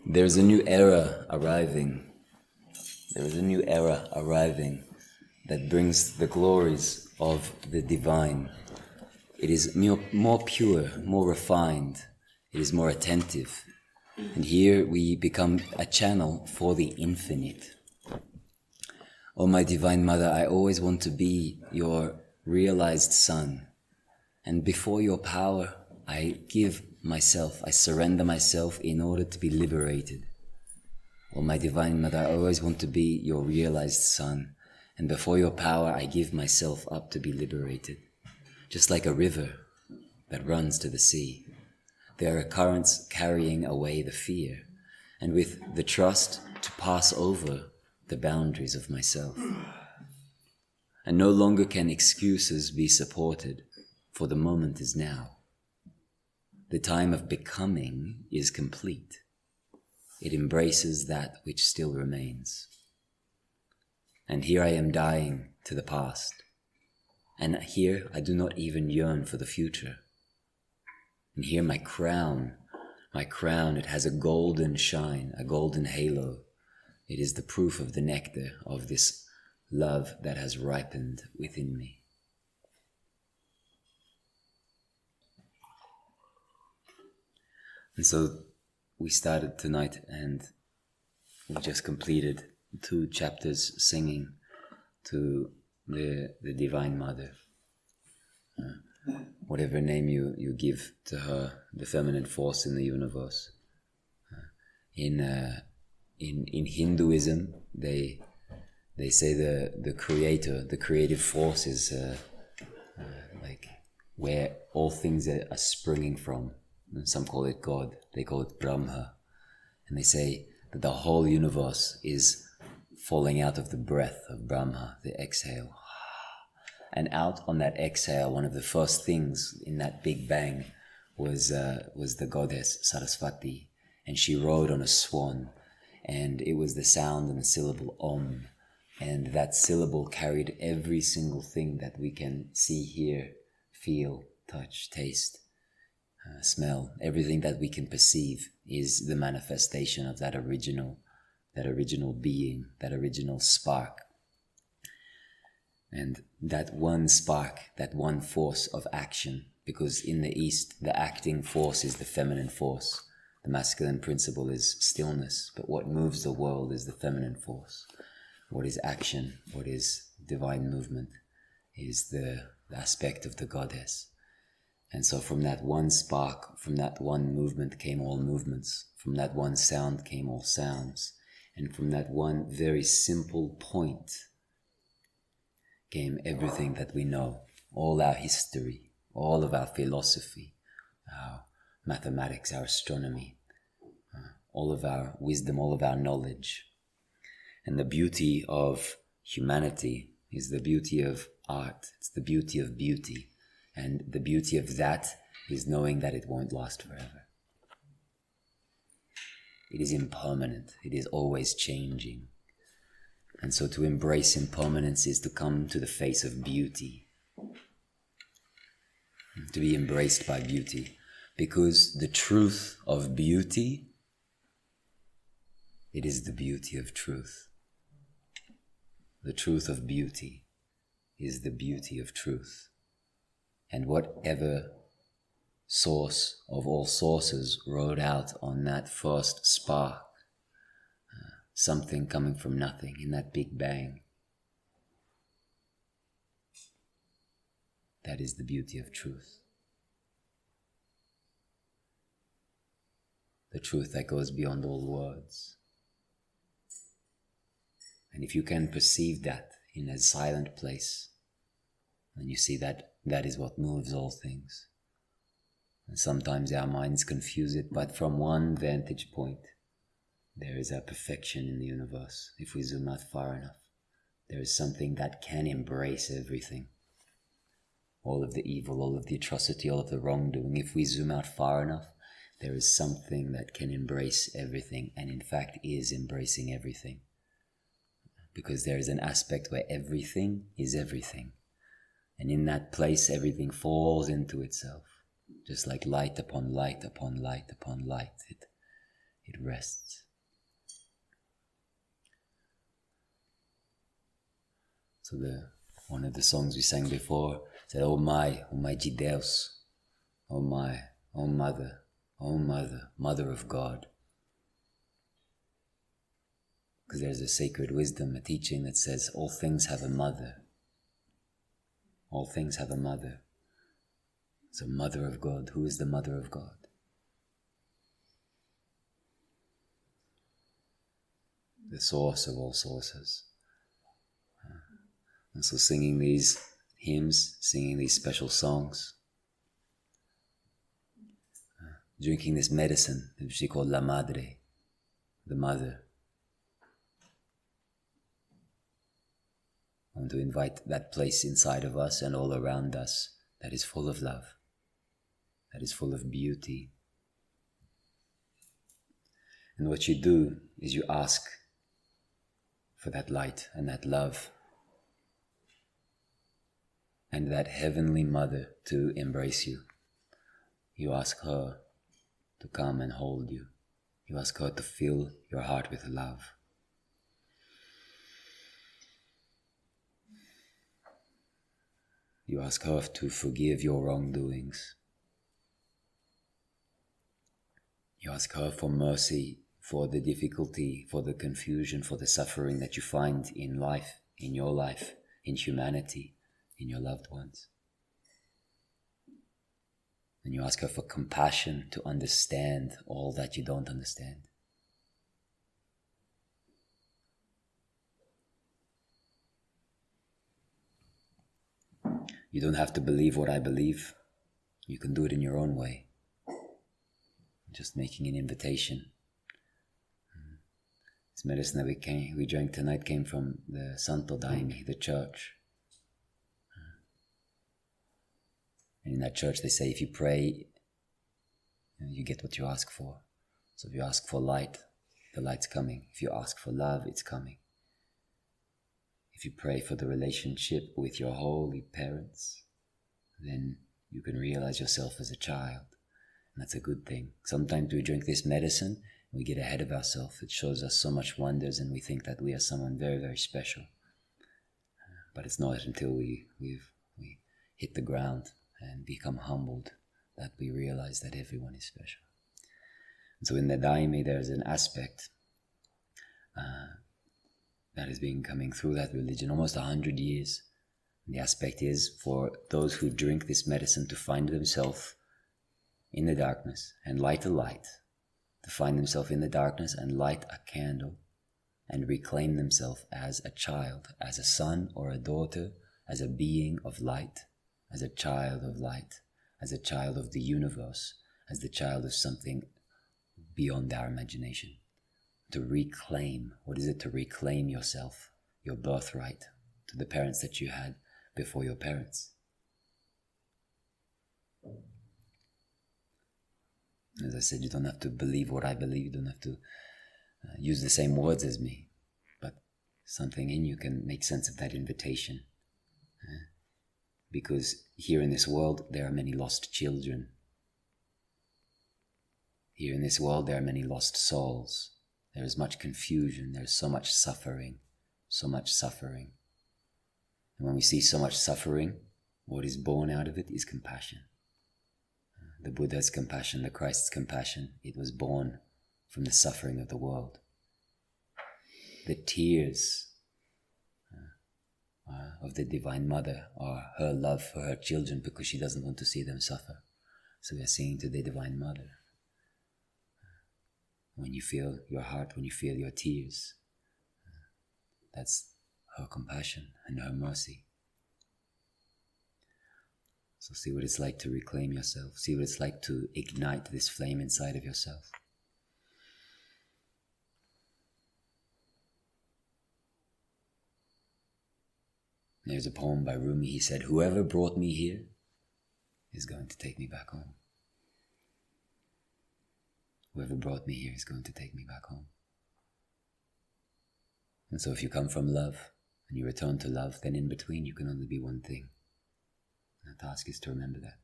There's a new era arriving. There is a new era arriving that brings the glories of the divine. It is more pure, more refined. It is more attentive. And here we become a channel for the infinite. Oh, my Divine Mother, I always want to be your realized son. And before your power, I give myself, I surrender myself in order to be liberated. Oh, my Divine Mother, I always want to be your realized son. And before your power, I give myself up to be liberated. Just like a river that runs to the sea. There are currents carrying away the fear, and with the trust to pass over the boundaries of myself. And no longer can excuses be supported, for the moment is now. The time of becoming is complete. It embraces that which still remains. And here I am dying to the past. And here I do not even yearn for the future. And here my crown, it has a golden shine, a golden halo. It is the proof of the nectar of this love that has ripened within me. And so we started tonight and we just completed 2 chapters singing to the Divine Mother. Whatever name you give to her, the feminine force in the universe. In Hinduism, they say the creator, the creative force is like where all things are springing from. And some call it God, they call it Brahma. And they say that the whole universe is falling out of the breath of Brahma, the exhale. And out on that exhale, one of the first things in that big bang was the goddess Saraswati. And she rode on a swan. And it was the sound and the syllable Om. And that syllable carried every single thing that we can see, hear, feel, touch, taste, smell. Everything that we can perceive is the manifestation of that original being, that original spark. And that one spark, that one force of action, because in the East, the acting force is the feminine force. The masculine principle is stillness, but what moves the world is the feminine force. What is action, what is divine movement, is the aspect of the goddess. And so from that one spark, from that one movement came all movements. From that one sound came all sounds. And from that one very simple point came everything that we know, all our history, all of our philosophy, our mathematics, our astronomy, all of our wisdom, all of our knowledge. And the beauty of humanity is the beauty of art. It's the beauty of beauty. And the beauty of that is knowing that it won't last forever. It is impermanent. It is always changing. And so to embrace impermanence is to come to the face of beauty. To be embraced by beauty. Because the truth of beauty, it is the beauty of truth. The truth of beauty is the beauty of truth. And whatever source of all sources rode out on that first spark, something coming from nothing in that big bang, that is the beauty of truth. The truth that goes beyond all words. And if you can perceive that in a silent place, then you see that that is what moves all things. And sometimes our minds confuse it, but from one vantage point, there is a perfection in the universe. If we zoom out far enough, there is something that can embrace everything. All of the evil, all of the atrocity, all of the wrongdoing. If we zoom out far enough, there is something that can embrace everything, and in fact is embracing everything. Because there is an aspect where everything is everything. And in that place, everything falls into itself. Just like light upon light upon light upon light. it rests. So one of the songs we sang before said, "Oh my Deus, oh my, oh mother, mother of God." Because there's a sacred wisdom, a teaching that says all things have a mother. All things have a mother. So mother of God, who is the mother of God? The source of all sources. And so singing these hymns, singing these special songs, drinking this medicine that she called La Madre, the mother. I want to invite that place inside of us and all around us that is full of love, that is full of beauty. And what you do is you ask for that light and that love and that heavenly mother to embrace you. You ask her to come and hold you. You ask her to fill your heart with love. You ask her to forgive your wrongdoings. You ask her for mercy for the difficulty, for the confusion, for the suffering that you find in life, in your life, in humanity, in your loved ones. And you ask her for compassion to understand all that you don't understand. You don't have to believe what I believe. You can do it in your own way. Just making an invitation. This medicine that we drank tonight came from the Santo Daime, the church. And in that church they say if you pray, you get what you ask for. So if you ask for light, the light's coming. If you ask for love, it's coming. If you pray for the relationship with your holy parents, then you can realize yourself as a child. And that's a good thing. Sometimes we drink this medicine, we get ahead of ourselves. It shows us so much wonders and we think that we are someone very, very special. But it's not until we hit the ground and become humbled that we realize that everyone is special. And so in the Daime there's an aspect that has been coming through that religion almost 100 years. And the aspect is for those who drink this medicine to find themselves in the darkness and light a light, to find themselves in the darkness and light a candle and reclaim themselves as a child, as a son or a daughter, as a being of light, as a child of light, as a child of the universe, as the child of something beyond our imagination. To reclaim, what is it to reclaim yourself, your birthright, to the parents that you had before your parents? As I said, you don't have to believe what I believe, you don't have to use the same words as me, but something in you can make sense of that invitation. Because here in this world, there are many lost children. Here in this world, there are many lost souls. There is much confusion, there is so much suffering, so much suffering. And when we see so much suffering, what is born out of it is compassion. The Buddha's compassion, the Christ's compassion, it was born from the suffering of the world. The tears of the Divine Mother are her love for her children because she doesn't want to see them suffer. So we are singing to the Divine Mother. When you feel your heart, when you feel your tears, that's her compassion and her mercy. So see what it's like to reclaim yourself. See what it's like to ignite this flame inside of yourself. There's a poem by Rumi. He said, "Whoever brought me here is going to take me back home. Whoever brought me here is going to take me back home." And so if you come from love and you return to love, then in between you can only be one thing. And the task is to remember that.